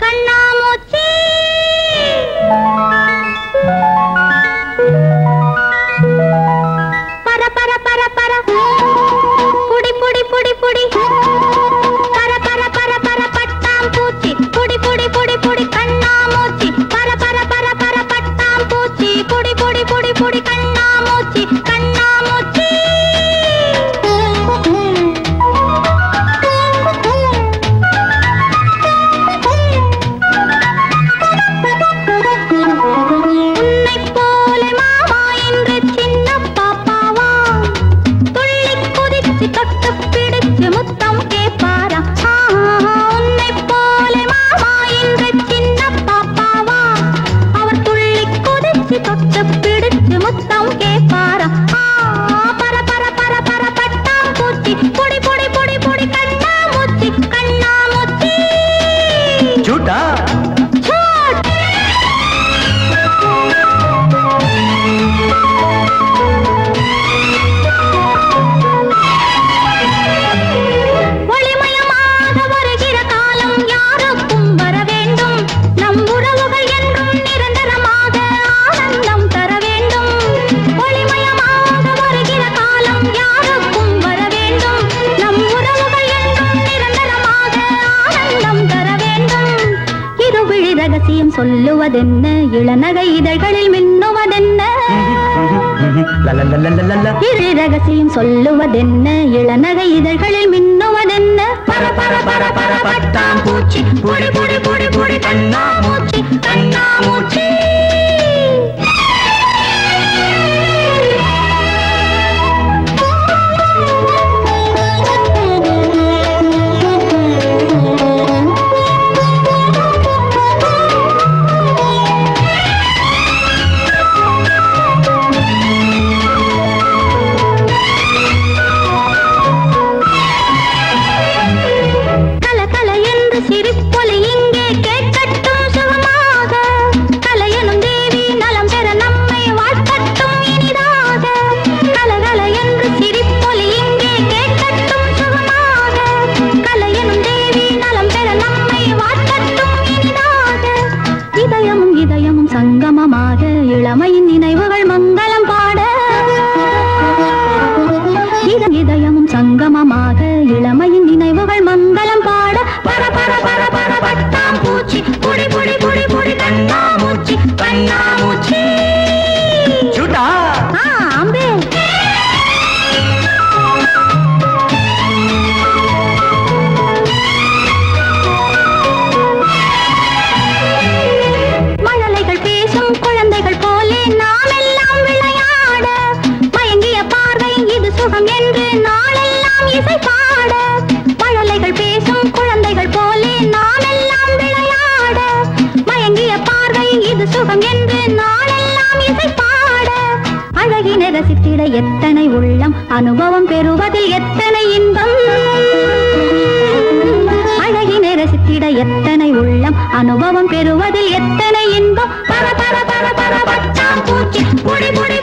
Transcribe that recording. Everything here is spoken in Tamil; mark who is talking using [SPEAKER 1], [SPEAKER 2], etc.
[SPEAKER 1] கண்ணாமூச்சி பர பர பர பர புடி புடி புடி புடி பர பர பர பர பட்டாம்பூச்சி புடி புடி புடி புடி கண்ணாமூச்சி பர பர பர பர பட்டாம்பூச்சி புடி புடி புடி புடி கண்ணாமூச்சி கண்ணாமூச்சி சொல்லுவதென்ன இளநகை இதழ்களில் மின்னுவதென்ன ரகசியம் சொல்லுவதென்ன இளநகை இதழ்களில் மின்னுவதென்ன பர பர பர பர பட்டாம்பூச்சி புடி புடி புடி புடி கண்ணாமூச்சி கண்ணாமூச்சி சங்கமமாக இளமையின் நினைவுகள் மங்களம் பாட இதயமும் சங்கமமாக இளமையின் நினைவுகள் மங்களம் பாட பர பர பர பர பட்டாம்பூச்சி புடி புடி புடி புடி கண்ணாமூச்சி கண்ணாமூச்சி சுடா அம்பே குழந்தைகள் போலே நாம் எல்லாம் விளையாட மயங்கிய பார்வை இது சுகம் என்று நாளெல்லாம் இசை பாட மழலைகள் பேசும் குழந்தைகள் போலே நாம் எல்லாம் விளையாட மயங்கிய பார்வை இது சுகம் என்று நாளெல்லாம் இசை பாட அழகினை ரசித்திட எத்தனை உள்ளம் அனுபவம் பெறுவதில் எத்தனை இன்பம் அழகினை ரசித்திட எத்தனை உள்ளம் அனுபவம் பெறுவதில் எத்தனை இன்பம் பர பர பர பர பட்டாம்பூச்சி புடி புடி